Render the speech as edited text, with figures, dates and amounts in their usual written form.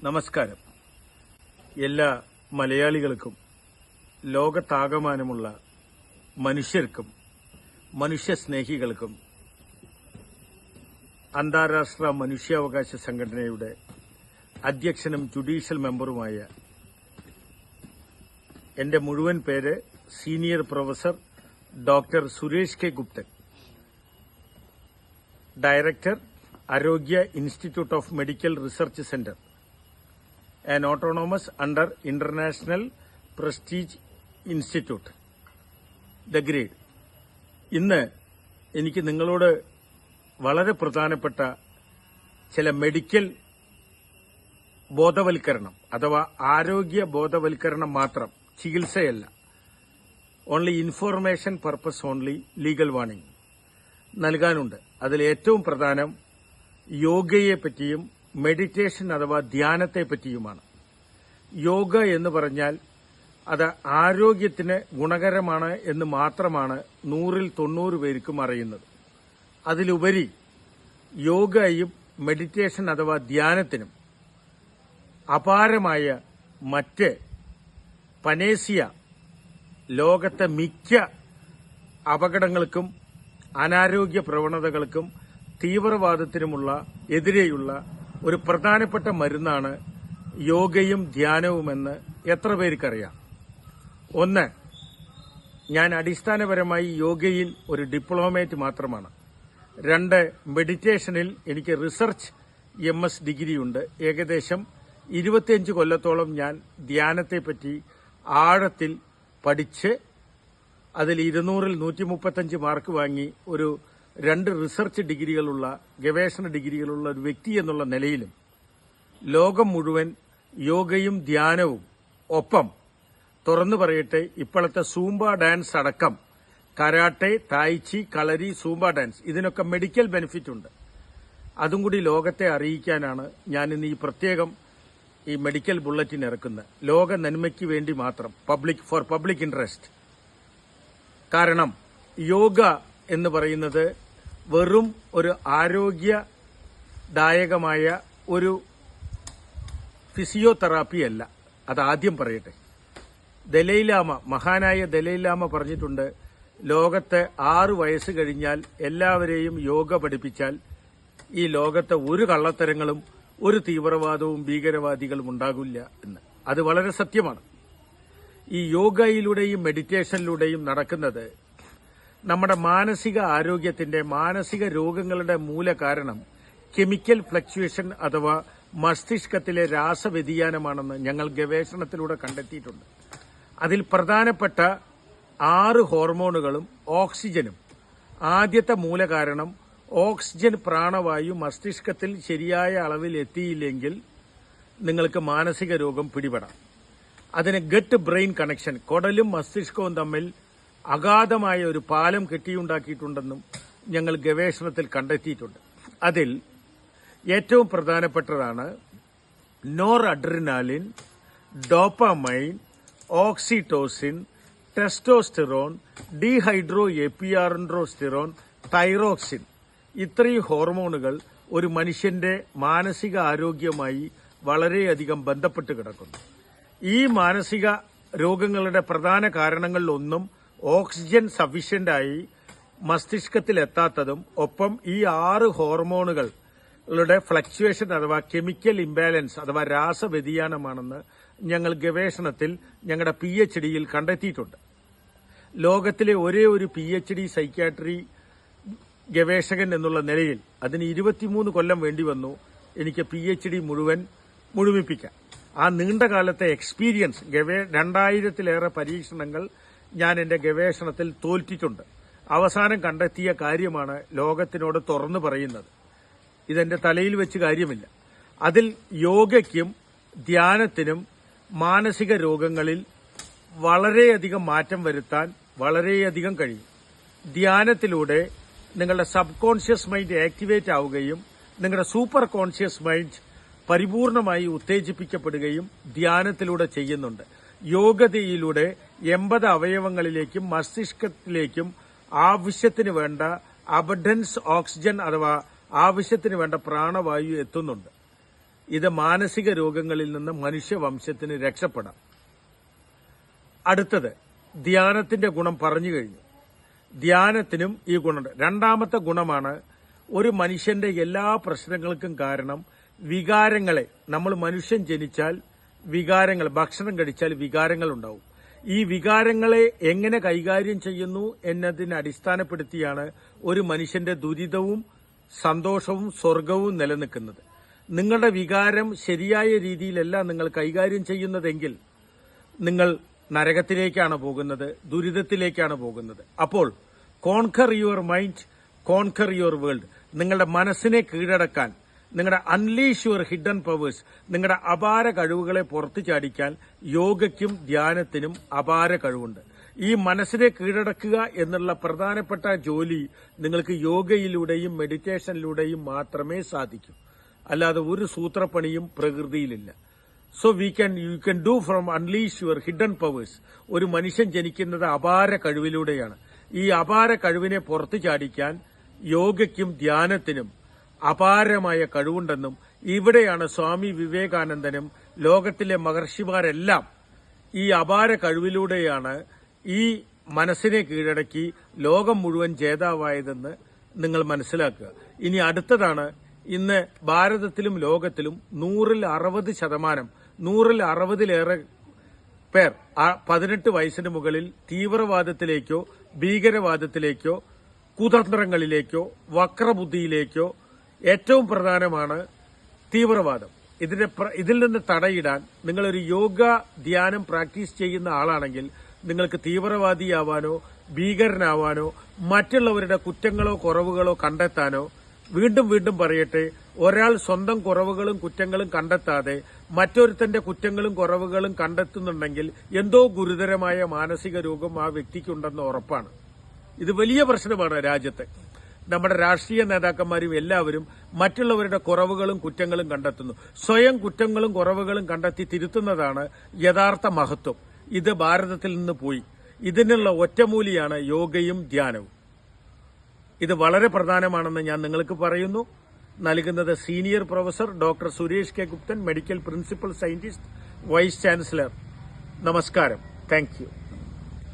നമസ്കാരം. എല്ലാ മലയാളികൾക്കും ലോകത്താകമാനമുള്ള മനുഷ്യർക്കും മനുഷ്യസ്നേഹികൾക്കും അന്താരാഷ്ട്ര മനുഷ്യാവകാശ സംഘടനയുടെ അധ്യക്ഷനും ജുഡീഷ്യൽ മെമ്പറുമായ എന്റെ മുഴുവൻ പേര് senior professor doctor Suresh K Guptan, director Arogya institute of medical research centre, an autonomous under international prestige institute, the grade. ഇന്ന് എനിക്ക് നിങ്ങളോട് വളരെ പ്രധാനപ്പെട്ട ചില മെഡിക്കൽ ബോധവൽക്കരണം അഥവാ ആരോഗ്യ ബോധവൽക്കരണം മാത്രം, ചികിത്സയല്ല, only information purpose only legal warning നൽകാനുണ്ട്. അതിൽ ഏറ്റവും പ്രധാനം യോഗയെപ്പറ്റിയും മെഡിറ്റേഷൻ അഥവാ ധ്യാനത്തെ പറ്റിയുമാണ്. യോഗ എന്ന് പറഞ്ഞാൽ അത് ആരോഗ്യത്തിന് ഗുണകരമാണ് എന്ന് മാത്രമാണ് 100-ൽ 90 പേർക്കും അറിയുന്നത്. അതിലുപരി യോഗയും മെഡിറ്റേഷൻ അഥവാ ധ്യാനത്തിനും അപാരമായ മറ്റ് പനേസിയ ലോകത്തെ മിക്ക അപകടങ്ങൾക്കും അനാരോഗ്യ പ്രവണതകൾക്കും തീവ്രവാദത്തിനുമുള്ള എതിരെയുള്ള ഒരു പ്രധാനപ്പെട്ട മരുന്നാണ് യോഗയും ധ്യാനവുമെന്ന് എത്ര പേർക്കറിയാം? ഒന്ന്, ഞാൻ അടിസ്ഥാനപരമായി യോഗയിൽ ഒരു ഡിപ്ലോമേറ്റ് മാത്രമാണ്. 2, മെഡിറ്റേഷനിൽ എനിക്ക് റിസർച്ച് MS ഡിഗ്രിയുണ്ട്. ഏകദേശം 25 കൊല്ലത്തോളം ഞാൻ ധ്യാനത്തെപ്പറ്റി ആഴത്തിൽ പഠിച്ച് അതിൽ 200-ൽ 135 മാർക്ക് വാങ്ങി ഒരു 2 റിസർച്ച് ഡിഗ്രികളുള്ള ഗവേഷണ ഡിഗ്രികളുള്ള ഒരു വ്യക്തി എന്നുള്ള നിലയിലും ലോകം മുഴുവൻ യോഗയും ധ്യാനവും ഒപ്പം തുറന്നു പറയട്ടെ, ഇപ്പോഴത്തെ സൂംബ ഡാൻസ് അടക്കം കരാട്ടെ, തായ്ചി, കളരി, സൂംബ ഡാൻസ് ഇതിനൊക്കെ മെഡിക്കൽ ബെനിഫിറ്റ് ഉണ്ട്. അതും കൂടി ലോകത്തെ അറിയിക്കാനാണ് ഞാൻ ഇന്ന് ഈ പ്രത്യേകം ഈ മെഡിക്കൽ ബുള്ളറ്റിൻ ഇറക്കുന്നത്. ലോക നന്മയ്ക്ക് വേണ്ടി മാത്രം, ഫോർ പബ്ലിക് ഇൻട്രസ്റ്റ്. കാരണം യോഗ എന്ന് പറയുന്നത് വെറും ഒരു ആരോഗ്യദായകമായ ഒരു ഫിസിയോതെറാപ്പി അല്ല. അത് ആദ്യം പറയട്ടെ. മഹാനായ ദലൈലാമ പറഞ്ഞിട്ടുണ്ട്, ലോകത്ത് 6 വയസ്സ് കഴിഞ്ഞാൽ എല്ലാവരെയും യോഗ പഠിപ്പിച്ചാൽ ഈ ലോകത്ത് ഒരു കള്ളത്തരങ്ങളും ഒരു തീവ്രവാദവും ഭീകരവാദികളും ഉണ്ടാകില്ല എന്ന്. അത് വളരെ സത്യമാണ്. ഈ യോഗയിലൂടെയും മെഡിറ്റേഷനിലൂടെയും നടക്കുന്നത് നമ്മുടെ മാനസിക ആരോഗ്യത്തിന്റെ, മാനസിക രോഗങ്ങളുടെ മൂല കാരണം കെമിക്കൽ ഫ്ലക്ച്വേഷൻ അഥവാ മസ്തിഷ്കത്തിലെ രാസവ്യതിയാനമാണെന്ന് ഞങ്ങൾ ഗവേഷണത്തിലൂടെ കണ്ടെത്തിയിട്ടുണ്ട്. അതിൽ പ്രധാനപ്പെട്ട 6 ഹോർമോണുകളും ഓക്സിജനും. ആദ്യത്തെ മൂലകാരണം ഓക്സിജൻ പ്രാണവായു മസ്തിഷ്കത്തിൽ ശരിയായ അളവിൽ എത്തിയില്ലെങ്കിൽ നിങ്ങൾക്ക് മാനസിക രോഗം പിടിപെടാം. അതിന് ഗട്ട് ബ്രെയിൻ കണക്ഷൻ, കുടലും മസ്തിഷ്കവും തമ്മിൽ അഗാധമായ ഒരു പാലം കെട്ടിയുണ്ടാക്കിയിട്ടുണ്ടെന്നും ഞങ്ങൾ ഗവേഷണത്തിൽ കണ്ടെത്തിയിട്ടുണ്ട്. അതിൽ ഏറ്റവും പ്രധാനപ്പെട്ടതാണ് nor adrenaline, dopamine, oxytocin, testosterone, dehydroepiandrosterone, thyroxine. ഇത്രയും ഹോർമോണുകൾ ഒരു മനുഷ്യന്റെ മാനസിക ആരോഗ്യവുമായി വളരെയധികം ബന്ധപ്പെട്ട് കിടക്കുന്നു. ഈ മാനസിക രോഗങ്ങളുടെ പ്രധാന കാരണങ്ങളിലൊന്നും ഓക്സിജൻ സഫീഷ്യന്റായി മസ്തിഷ്കത്തിൽ എത്താത്തതും ഒപ്പം ഈ 6 ഹോർമോണുകളുടെ ഫ്ലക്ച്വേഷൻ അഥവാ കെമിക്കൽ ഇംബാലൻസ് അഥവാ രാസവ്യതിയാനമാണെന്ന് ഞങ്ങൾ ഗവേഷണത്തിൽ ഞങ്ങളുടെ PhDയിൽ കണ്ടെത്തിയിട്ടുണ്ട്. ലോകത്തിലെ ഒരേ ഒരു PhD സൈക്യാട്രി ഗവേഷകൻ എന്നുള്ള നിലയിൽ അതിന് 23 കൊല്ലം വേണ്ടി വന്നു എനിക്ക് PhD മുഴുമിപ്പിക്കാൻ. ആ നീണ്ടകാലത്തെ എക്സ്പീരിയൻസ്, 2000-ലേറെ പരീക്ഷണങ്ങൾ ഞാൻ എന്റെ ഗവേഷണത്തിൽ തോൽറ്റിട്ടുണ്ട്. അവസാനം കണ്ടെത്തിയ കാര്യമാണ് ലോകത്തിനോട് തുറന്നു പറയുന്നത്. ഇതെന്റെ തലയിൽ വെച്ച് കാര്യമില്ല. അതിൽ യോഗയ്ക്കും ധ്യാനത്തിനും മാനസിക രോഗങ്ങളിൽ വളരെയധികം മാറ്റം വരുത്താൻ വളരെയധികം കഴിയും. ധ്യാനത്തിലൂടെ നിങ്ങളുടെ സബ് കോൺഷ്യസ് മൈൻഡ് ആക്ടിവേറ്റ് ആവുകയും നിങ്ങളുടെ സൂപ്പർ കോൺഷ്യസ് മൈൻഡ് പരിപൂർണമായി ഉത്തേജിപ്പിക്കപ്പെടുകയും ധ്യാനത്തിലൂടെ ചെയ്യുന്നുണ്ട്. യോഗതയിലൂടെ 80 അവയവങ്ങളിലേക്കും മസ്തിഷ്കത്തിലേക്കും ആവശ്യത്തിന് വേണ്ട അബഡൻസ് ഓക്സിജൻ അഥവാ ആവശ്യത്തിന് വേണ്ട പ്രാണവായു എത്തുന്നുണ്ട്. ഇത് മാനസിക രോഗങ്ങളിൽ നിന്ന് മനുഷ്യവംശത്തിന് രക്ഷപ്പെടാം. അടുത്തത് ധ്യാനത്തിന്റെ ഗുണം പറഞ്ഞു കഴിഞ്ഞു. ധ്യാനത്തിനും ഈ ഗുണമുണ്ട്. രണ്ടാമത്തെ ഗുണമാണ് ഒരു മനുഷ്യന്റെ എല്ലാ പ്രശ്നങ്ങൾക്കും കാരണം വികാരങ്ങളെ. നമ്മൾ മനുഷ്യൻ ജനിച്ചാൽ വികാരങ്ങൾ, ഭക്ഷണം കഴിച്ചാൽ വികാരങ്ങൾ ഉണ്ടാവും. ഈ വികാരങ്ങളെ എങ്ങനെ കൈകാര്യം ചെയ്യുന്നു എന്നതിനെ അടിസ്ഥാനപ്പെടുത്തിയാണ് ഒരു മനുഷ്യന്റെ ദുരിതവും സന്തോഷവും സ്വർഗവും നിലനിൽക്കുന്നത്. നിങ്ങളുടെ വികാരം ശരിയായ രീതിയിലല്ല നിങ്ങൾ കൈകാര്യം ചെയ്യുന്നതെങ്കിൽ നിങ്ങൾ നരകത്തിലേക്കാണ് പോകുന്നത്, ദുരിതത്തിലേക്കാണ് പോകുന്നത്. അപ്പോൾ conquer your mind, conquer your world. നിങ്ങളുടെ മനസ്സിനെ കീഴടക്കാൻ, നിങ്ങളുടെ അൺലീഷ് യുവർ ഹിഡൻ പവേഴ്സ്, നിങ്ങളുടെ അപാര കഴിവുകളെ പുറത്തു ചാടിക്കാൻ യോഗയ്ക്കും ധ്യാനത്തിനും അപാര കഴിവുണ്ട്. ഈ മനസ്സിനെ കീഴടക്കുക എന്നുള്ള പ്രധാനപ്പെട്ട ജോലി നിങ്ങൾക്ക് യോഗയിലൂടെയും മെഡിറ്റേഷനിലൂടെയും മാത്രമേ സാധിക്കൂ. അല്ലാതെ ഒരു സൂത്രപ്പണിയും പ്രകൃതിയിലില്ല. So you can do from unleash your hidden powers. ഒരു മനുഷ്യൻ ജനിക്കുന്നത് അപാര കഴിവിലൂടെയാണ്. ഈ അപാര കഴിവിനെ പുറത്തു ചാടിക്കാൻ യോഗയ്ക്കും ധ്യാനത്തിനും അപാരമായ കഴിവുണ്ടെന്നും ഇവിടെയാണ് സ്വാമി വിവേകാനന്ദനും ലോകത്തിലെ മഹർഷിമാരെല്ലാം ഈ അപാര കഴിവിലൂടെയാണ് ഈ മനസ്സിനെ കീഴടക്കി ലോകം മുഴുവൻ ജേതാവായതെന്ന് നിങ്ങൾ മനസ്സിലാക്കുക. ഇനി അടുത്തതാണ്, ഇന്ന് ഭാരതത്തിലും ലോകത്തിലും 160% പേർ 18 വയസ്സിന് മുകളിൽ തീവ്രവാദത്തിലേക്കോ ഭീകരവാദത്തിലേക്കോ കുതന്ത്രങ്ങളിലേക്കോ വക്രബുദ്ധിയിലേക്കോ, ഏറ്റവും പ്രധാനമാണ് തീവ്രവാദം. ഇതിൽ നിന്ന് തടയിടാൻ നിങ്ങളൊരു യോഗ ധ്യാനം പ്രാക്ടീസ് ചെയ്യുന്ന ആളാണെങ്കിൽ നിങ്ങൾക്ക് തീവ്രവാദിയാവാനോ ഭീകരനാവാനോ മറ്റുള്ളവരുടെ കുറ്റങ്ങളോ കുറവുകളോ കണ്ടെത്താനോ, വീണ്ടും വീണ്ടും പറയട്ടെ, ഒരാൾ സ്വന്തം കുറവുകളും കുറ്റങ്ങളും കണ്ടെത്താതെ മറ്റൊരുത്തന്റെ കുറ്റങ്ങളും കുറവുകളും കണ്ടെത്തുന്നുണ്ടെങ്കിൽ എന്തോ ഗുരുതരമായ മാനസിക രോഗം ആ വ്യക്തിക്കുണ്ടെന്ന് ഉറപ്പാണ്. ഇത് വലിയ പ്രശ്നമാണ് രാജ്യത്ത്. നമ്മുടെ രാഷ്ട്രീയ നേതാക്കന്മാരും എല്ലാവരും മറ്റുള്ളവരുടെ കുറവുകളും കുറ്റങ്ങളും കണ്ടെത്തുന്നു. സ്വയം കുറ്റങ്ങളും കുറവുകളും കണ്ടെത്തി തിരുത്തുന്നതാണ് യഥാർത്ഥ മഹത്വം. ഇത് ഭാരതത്തിൽ നിന്ന് പോയി. ഇതിനുള്ള ഒറ്റമൂലിയാണ് യോഗയും ധ്യാനവും. ഇത് വളരെ പ്രധാനമാണെന്ന് ഞാൻ നിങ്ങൾക്ക് പറയുന്നു. നൽകുന്നത് senior professor doctor Suresh K Guptan, medical principal scientist, vice chancellor. നമസ്കാരം. Thank U.